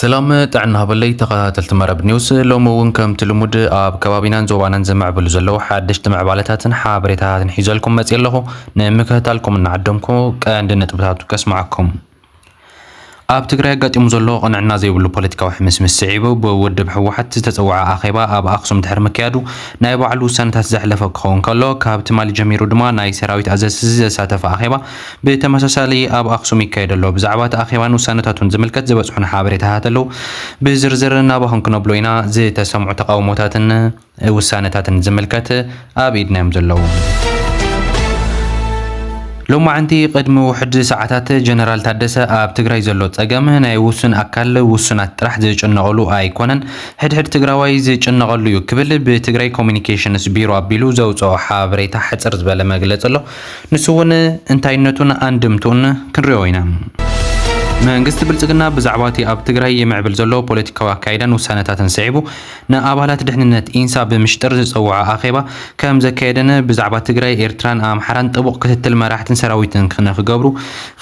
سلام تعنا هبلي تقاتلت مرب نيوز لومون كم تلمود اب كبابينا زوبانا زمع بلزلو حدشت مع بالاتاتن حابريتاتن حيزلكم مصيلهو نمكهتالكم نعدمكم كاند نطبتاتو كسمعكم اب تግራይ ጋጢሙ ዘሎ قنعنا ዘይብሉ ፖለቲካዊ ሕምስምስ ስዒቡ ብውድብ ሕወሓት ዝተፀውዐ ኣኼባ ኣብ ኣክሱም ድሕሪ መካየዱ ናይ ባዕሉ ውሳነታት ዘሕለፈ ክኸውን ከሎ ካብ ትማሊ ጀሚሩ ድማ ናይ ሰራዊት ኣዘዚ ዘሳተፈ ኣኼባ ብተመሳሳሊ ኣብ ኣክሱም ይካየድ ኣሎ ብዛዕባ እቲ ኣኼባን ውሳነታቱን ዝምልከት ዝበፅሑን ሓበሬታታት ኣለዉ ብዝርዝር ናባኹም ክነብሎ ኢና ዝተሰምዑ ተቃውሞታትን ውሳነታትን ዝምልከት ኣብ ኢድና እዮም ዘለዉ لما عندي قدم وحد ساعات جنرال تادسة اب تግራይ ዘሎ ፀገም ናይ ውሱን ኣካል ውሱናት ጥራሕ ዝጭነቀሉ ኣይኮነን ሕድሕድ ትግራዋይ ዝጭነቀሉ እዩ ክብል ብትግራይ ኮሙኒኬሽንስ ቢሮ ኣቢሉ ዘውፅኦ ሓበሬታ ሕፅር ዝበለ መግለፂ ኣሎ ንሱ እውን እንታይነቱን አንድምቱን ክንሪኦ ኢና መንግስት ብልጽግና ብዛዕባቲ ኣብ ትግራይ የምዕብል ዘሎ ፖለቲካዊ ኣካይዳን ውሳነታትን ስዒቡ ንኣባላት ድሕንነት ኢንሳ ብምሽጥር ዝፀውዐ ኣኼባ ከም ዘካየደን ብዛዕባ ትግራይ ኤርትራን ኣምሓራን ጥቡቅ ክትትል መራሕትን ሰራዊትን ክነክገብሩ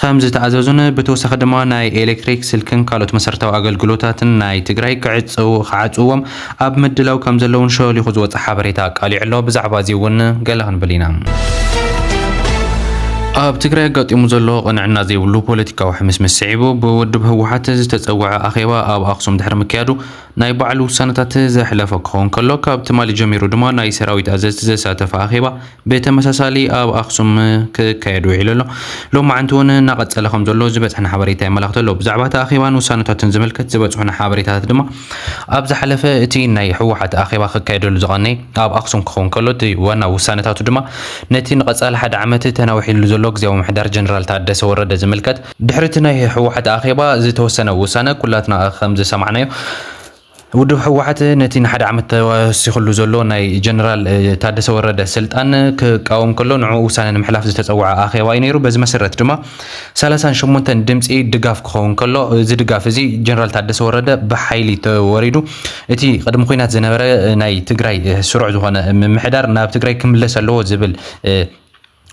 ከም ዝተኣዘዙን ብተወሳኺ ድማ ናይ ኤሌክትሪክ ስልክን ካልኦት መሰረታዊ ኣገልግሎታትን ናይ ትግራይ ክዓፅዎም ኣብ ምድላው ከም ዘለውን ሸሊኹ ዝወፅእ ሓበሬታ ቃሊዑ ኣሎ ብዛዕባ እዚ እውን ገለ ክንብል ኢና ኣብ ትግራይ ጋጢሙ ዘሎ قنعنا ዘይብሉ ፖለቲካዊ ሕምስምስ ስዒቡ ብውድብ ሕወሓት ዝተፀውዐ ኣኼባ ኣብ ኣክሱም ድሕሪ ምክያዱ ናይ ባዕሉ ውሳነታት ዘሕለፈ ክኸውን ከሎ ካብ ትማሊ ጀሚሩ ድማ ናይ ሰራዊት ኣዘዝቲ ዘሳተፈ ኣኼባ ብተመሳሳሊ ኣብ ኣክሱም ክካየድ ውዒሉ ኣሎ ሎማዓንቲ እውን እናቐፀለ ከም ዘሎ ዝበፅሐና ሓበሬታ የመላኽት ኣሎ ብዛዕባ እቲ ኣኼባን ውሳነታትን ዝምልከት ዝበፅሑና ሓበሬታታት ድማ ኣብ ዝሓለፈ እቲ ናይ ሕወሓት ኣኼባ ክካየደሉ ዝቐነየ ኣብ ኣክሱም ክኸውን ከሎ እቲ ዋና ውሳነታቱ ድማ ነቲ ንቐፃሊ ሓደ ዓመት ተናዊሒሉ ዘሎ ግዚያዊ ምሕዳር ጀነራል ታደሰ ወረደ ዝምልከት ድሕሪት ናይ ሕወሓት ኣኼባ ዝተወሰነ ውሳነ ኩላትና ከም ዝሰማዕናዮ ውድብ ሕወሓት ነቲ ንሓደ ዓመት ተወሲኹሉ ዘሎ ናይ ጀነራል ታደሰ ወረደ ስልጣን ክቃወም ከሎ ንዑ ውሳነ ንምሕላፍ ዝተፀውዐ ኣኼባ እዩ ነይሩ በዚ መሰረት ድማ 38 ድምፂ ድጋፍ ክኸውን ከሎ እዚ ድጋፍ እዚ ጀነራል ታደሰ ወረደ ብሓይሊ ተወሪዱ እቲ ቅድሚ ኩናት ዝነበረ ናይ ትግራይ ስሩዕ ዝኾነ ምምሕዳር ናብ ትግራይ ክምለስ ኣለዎ ዝብል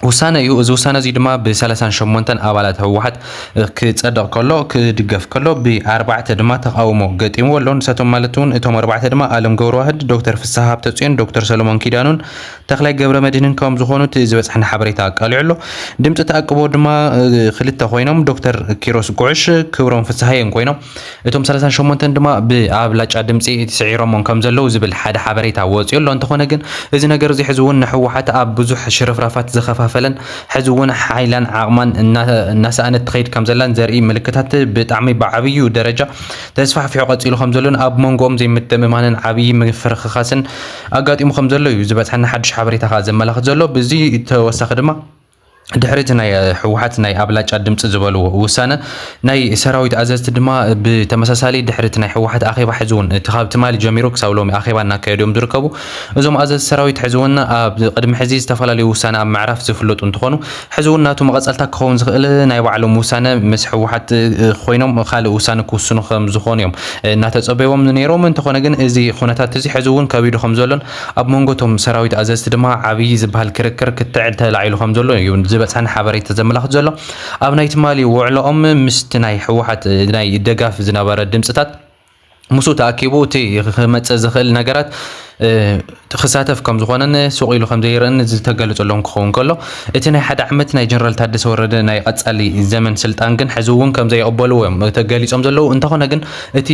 ውሳነ እዩ እዚ ውሳነ እዚ ድማ ብ38 ኣባላት ሕወሓት ክጸድቕ ከሎ ክድገፍ ከሎ ብ4 ድማ ተቃውሞ ገጢሙ ኣሎ ንሳቶም ማለት እውን እቶም 4 ድማ ኣለም ገብረዋህድ ዶክተር ፍሳህ ሃብተጽዮን ዶክተር ሰሎሞን ኪዳኑን ተክላይ ገብረ መድህንን ከም ዝኾኑት ዝበፅሐና ሓበሬታ ቃሊዑ ኣሎ ድምፂ ተኣቅቦ ድማ ክልተ ኮይኖም ዶክተር ኪሮስ ጉዕሽ ክብሮም ፍሳህየን ኮይኖም እቶም 38 ድማ ብኣብላጫ ድምፂ ስዒሮሞን ከም ዘለው ዝብል ሓደ ሓበሬታ ወፂኡ ኣሎ እንተኾነ ግን እዚ ነገር እዚ ሕዚ እውን ንሕወሓት ኣብ ብዙሕ ሽርፍራፋት ዝኸፋ فلن حزون حيلان عقمان الناس أنا تخيل كم زلان زرقي ملكتات بتعمي بعبيو درجة تسفح في عقد إلو خمزلون أب منقوم زي متممان عبي مفرخ خاسن أقاد إمو خمزلو يزبط حنا حدش حبري تخازن ملاخ زلو بزي توسخ دما ድሕሪት ናይ ሕወሓት ናይ ኣብላጫ ድምፂ ዝበሉ ውሳነ ናይ ሰራዊት ኣዘዝቲ ድማ ብተመሳሳሊ ድሕሪት ናይ ሕወሓት ኣኼባ ሕዝውን ካብ ትማሊ ጀሚሩ ክሳብ ሎሚ ኣኼባ እናካየዶም ዝርከቡ እዞም ኣዘዝቲ ሰራዊት ሕዝውን ኣብ ቅድሚ ሕዚ ዝተፈላለዩ ውሳነ ኣብ ምዕራፍ ዝፍለጡ እንትኾኑ ሕዝውን ናቱ መቐፀልታ ክኸውን ዝኽእል ናይ ባዕሎም ውሳነ ምስ ሕወሓት ኮይኖም ካልእ ውሳነ ክውስኑ ከም ዝኾኑ እዮም እናተፀበይዎም ነይሮም እንተኾነ ግን እዚ ኩነታት እዚ ሕዝውን ከቢዱ ከም ዘሎን ኣብ መንጎቶም ሰራዊት ኣዘዝቲ ድማ ዓብይ ዝበሃል ክርክር ክትዕል ተላዒሉ ከም ዘሎ እዩ بس حبريت زملاخ زلو اب نايت مالي وعلوم مست ناي حوحات ناي دغاف زنبره دمصታት ሙሱ ተኣኪቡ እቲ መጽ ዝኽእል ነገራት ተኸሳተፍ ከም ዝኾነን ሱቂሉ ከም ዘይረን ዝተገለጸሎም ክኸውን ከሎ እቲ ናይ ሓደ ዓመት ናይ ጀነራል ታደሰ ወረደ ናይ ቀጻሊ ዘመን ስልጣን ግን ሕዝውን ከም ዘይቀበሉ ወይም ተገሊጾም ዘለው እንተኾነ ግን እቲ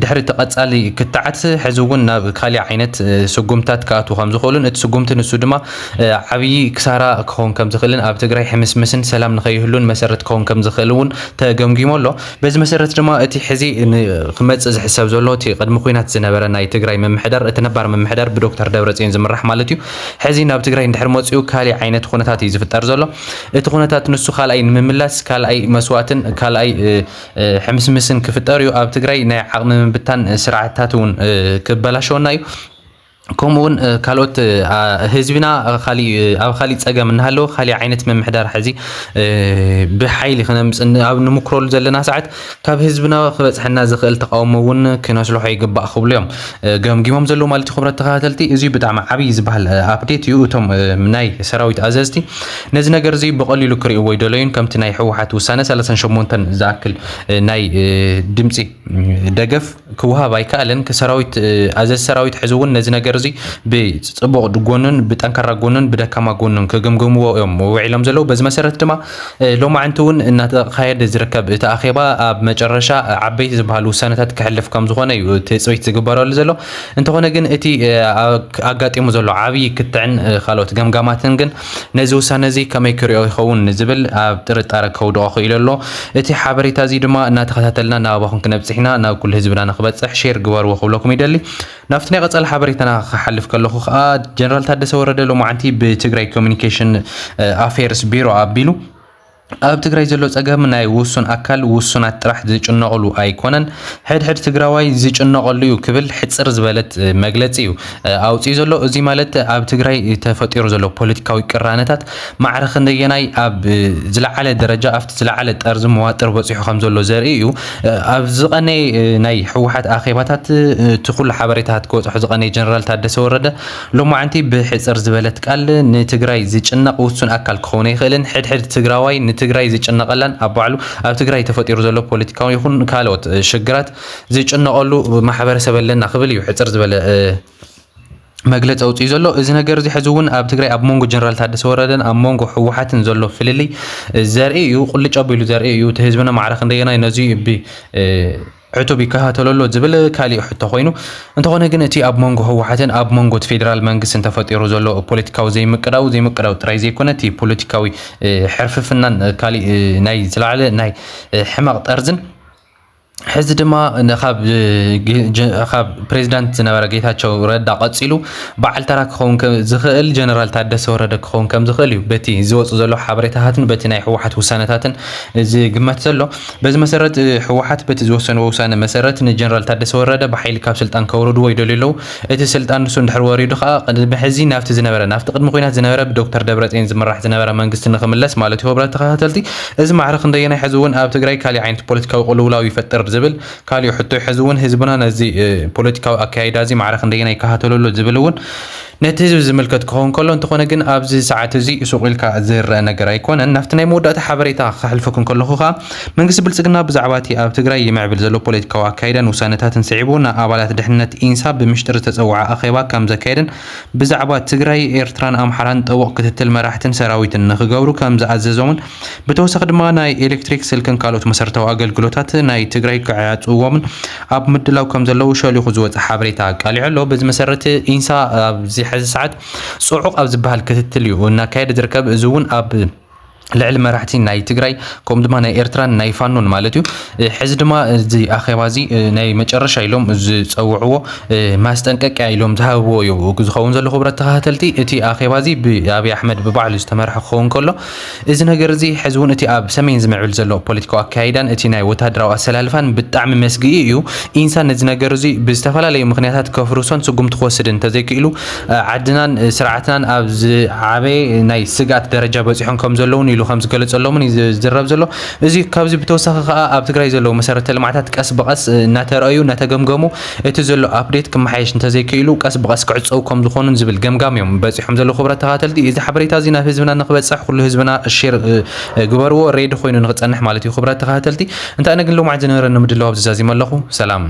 ድሕሪ ተቀጻሊ ክትዓት ሕዝውን ናብ ካሊእ ዓይነት ስጉምታት ካቱ ከም ዝኽእሉን እቲ ስጉምቲ ንሱ ድማ ዓብይ ክሳራ ክኸውን ከም ዝኽእልን ኣብ ትግራይ ሕምስምስን ሰላም ንኸይህሉን መሰረት ክኸውን ከም ዝኽእልን ተገምጊሞ ኣሎ በዚ መሰረት ድማ እቲ ሕዚ ክመጽ ዝሕሰብ ዘሎ እቲ ቅድሚ ኩናት ዝነበረ ናይ ትግራይ መምሕዳር እቲ ነባር መምሕዳር ብዶክተር ደብረጽዮን ዝምራሕ ማለት እዩ ሕዚ ናብ ትግራይ እንድሕር መጽኡ ካሊእ ዓይነት ኩነታት እዩ ዝፍጠር ዘሎ እቲ ኩነታት ንሱ ካልኣይ ንምምላስ ካልኣይ መስዋዕትን ካልኣይ ሕምስምስን ክፍጠር እዩ ኣብ ትግራይ ናይ ዓቕሚ ምብታን ስርዓታት እውን ክበላሸወና እዩ كمون كالوت هزبنا خالي تصقم نهالو خالي عينت من محدار حزي بحيل خنا نمكرول زلنا ساعات كاب هزبنا خبصحنا زخل تقاومون كناسلو حيقبا خبليهم قمقيمهم زلو مالتي خبرت تخاتلتي ازي بتاع عبي زبحال ابديت يوتهم مناي سراويت ازازتي نز نجر زي بقليلو كريو ويدلين كم تناي حوحات وسنه 38 زاكل ناي دمصي دغف كوها بايكالن كسراويت ازاز سراويت حزون نز نجر زي بصبق دغونن بتنكر غونن بدكما غونن كغمغمو يوم وعلم زلو بز مسرت دما لو ما انتون ان خايد زركب تاخيبا اب مጨረሻ عبيت زبالو سنتات كحلف كم زخونه تصويت زغبرال زلو انت هونه ግን እቲ አጋጢሙ ዘሎ ዓብይ ክትዕን خالوت ገምጋማትን ግን ነዚ ውሳነ እዚ ከመይ ክሪኦ ይኸውን ዝብል ኣብ ጥርጣረ ከውድቆ ኢለሎ እቲ ሓበሬታ እዚ ድማ እናተኸታተልና ናባኹን ክነብፅሕና ናብ ኩሉ ህዝብና ንኽበፅሕ ሼር ግበርዎ ክብለኩም ይደሊ ናፍቲ ናይ ቀፀል ሓበሬታና ክሓልፍ ከለኹ ከዓ ጀነራል ታደሰ ወረደ ሎማዓንቲ ብትግራይ ኮሚኒኬሽን ኣፌርስ ቢሮ ኣቢሉ ኣብ ትግራይ ዘሎ ጸገም ናይ ውሱን ኣካል ውሱናት ጥራሕ ዝጭነቀሉ ኣይኮነን ሕድሕድ ትግራዋይ ዝጭነቀሉ እዩ ክብል ሕጽር ዝበለት መግለጺ እዩ ኣውጽኢ ዘሎ እዚ ማለት ኣብ ትግራይ ተፈጢሩ ዘሎ ፖለቲካዊ ቅራነታት ማዕረኽ እንደየናይ ኣብ ዝለዓለ ደረጃ ኣብቲ ዝለዓለ ጠርዝ መዋጥር በፂሑ ከም ዘሎ ዘርኢ እዩ ኣብ ዝቐነ ናይ ሕወሓት ኣኼባታት ትኩሉ ሓበሬታት ክወጽሑ ዝቐነ ጀነራል ታደሰ ወረደ ሎማዓንቲ ብሕጽር ዝበለት ቃል ንትግራይ ዝጭነቕ ውሱን ኣካል ክኾነ ይኽእልን ሕድሕድ ትግራዋይ ትግራይ ዝጭነቀላን አባዕሉ ኣብ ትግራይ ተፈጢሩ ዘሎ ፖለቲካዊ ይኹን ካልኦት ሽግራት ዝጭነቀሉ ማሕበረሰብ ኣለና ክብል እዩ ሕጽር ዝበለ መግለጽ ኣውጽኢ ዘሎ እዚ ነገር እዚ ሕዝውን ኣብ ትግራይ ኣብ ሞንጎ ጀነራል ታደሰ ወረደን ኣብ ሞንጎ ሕወሓትን ዘሎ ፍልልይ ዘርኢ እዩ ቁልጭ ኣቢሉ ዘርኢ እዩ እቲ ህዝብና ማዕረኽ እንደገና ነዚ عتوبي كهاتلولو زبل كالي حتى خوينو انت هون ግን እቲ ኣብ ሞንጎ ህወሓትን ኣብ ሞንጎ ፌደራል መንግስትን ተፈጢሩ ዘሎ ፖለቲካዊ ዘይምቅዳው ጥራይ ዘይኮነ እቲ ፖለቲካዊ ሕርፍፍናን ካሊ ናይ ዝለዓለ ናይ ሕማቕ ጠርዝን ሕዚ ድማ ካብ ፕሬዝዳንት ዝነበረ ጌታቸው ረዳ ቀፂሉ በዓል ተራ ክኸውን ዝኽእል ጀነራል ታደሰ ወረደ ክኸውን ከም ዝኽእል እዩ በቲ ዝወፁ ዘሎ ሓበሬታትን በቲ ናይ ሕወሓት ውሳነታትን ዝግመት ዘሎ በዚ መሰረት ሕወሓት በቲ ዝወሰነዎ ውሳነ መሰረት ንጀነራል ታደሰ ወረደ ብሓይሊ ካብ ስልጣን ከውርድዎ ይደልዩ እቲ ስልጣን ንሱ እንድሕር ወሪዱ ከዓ ቅድሚ ሕዚ ናብቲ ቅድሚ ኩናት ዝነበረ ብዶክተር ደብረጽዮን ዝምራሕ ዝነበረ መንግስቲ ንኽምለስ ማለት እዩ ህብረት ተኸታተልቲ እዚ ማዕረኽ እንደየናይ ሕዚ እውን ኣብ ትግራይ ካሊ ዓይነት ፖለቲካዊ ቅልውላው ይፈጥር ዝብል ካልዮ ሕቶ ሕዝውን ህዝብና ነዚ ፖለቲካዊ ኣካይዳ እዚ ማዕረኽ እንደገና ይከታተለሉ ዝብልውን ነቲ ህዝብ ዝምልከት ክኸውን ከሎ እንተኾነ ግን ኣብዚ ሰዓት እዚ ሱቕ ኢልካ ዝርአ ነገር ኣይኮነን ናፍቲ ናይ መወዳእታ ሓበሬታ ክሕልፈኩም ከለኹ ከዓ መንግስቲ ብልጽግና ብዛዕባ እቲ ኣብ ትግራይ ይምዕብል ዘሎ ፖለቲካዊ ኣካይዳን ውሳነታትን ስዒቡ ንኣባላት ድሕንነት ኢንሳ ብምሽጥር ዝተፀውዐ ኣኼባ ከም ዘካየድን ብዛዕባ ትግራይ ኤርትራን ኣምሓራን ጠወቕ ክትትል መራሕትን ሰራዊትን ንክገብሩ ከም ዝኣዘዞምን ብተወሳኺ ድማ ናይ ኤሌክትሪክ ስልክን ካልኦት መሰረታዊ ኣገልግሎታት ናይ ትግራይ ክዕፅዎምን ኣብ ምድላው ከም ዘለዉ ሸሊኹ ዝወፅእ ሓበሬታ ቃሊዑ ኣሎ በዚ መሰረት ኢንሳ ኣብዚ حز ساعات صعوق أو زبال كتتليو ونكايد دركب زون أب لعل مراحتي ناي تجري كم دما ناي إيرتران ناي فانون مالتيو حز دما زي أخوازي ناي متجرش عيلهم زوعوا ما استنكك عيلهم ذهبوا يو خون زلوا خبرة تهاتلتي تي أخوازي بأبي أحمد ببعض استمر خون كله إذن هجرزي حزون تي أب سمين زمعول زلوا بوليتيكو أكايدان تي ناي وتهدروا أسلالفان بالدعم مسجيو إنسان إذن هجرزي بيستفلا لي مخنيات كفروسون سقوم تخوسد انت زي كيلو عدنا سرعتنا أبز عبي ناي سقات درجة بس يحن كم زلون له خمس قلت اللهم يزرب زلو إذا كابز بتوسخ أب تقرأ زلو مسارة المعتاد كأس بقص نترأيو نتجمجمو إتزلو أبديت كم حيش أنت زي كيلو كأس بقص قعد أو كم دخون زبل جمجم يوم بس حمز له خبرة هاتلدي إذا حبريت هذه نافذنا نقبل صح كل حزبنا الشير جبروا ريد خوين نقص أنح مالتي خبرة هاتلدي أنت أنا قل له مع جنرال نمد الله بزازي ملخو سلام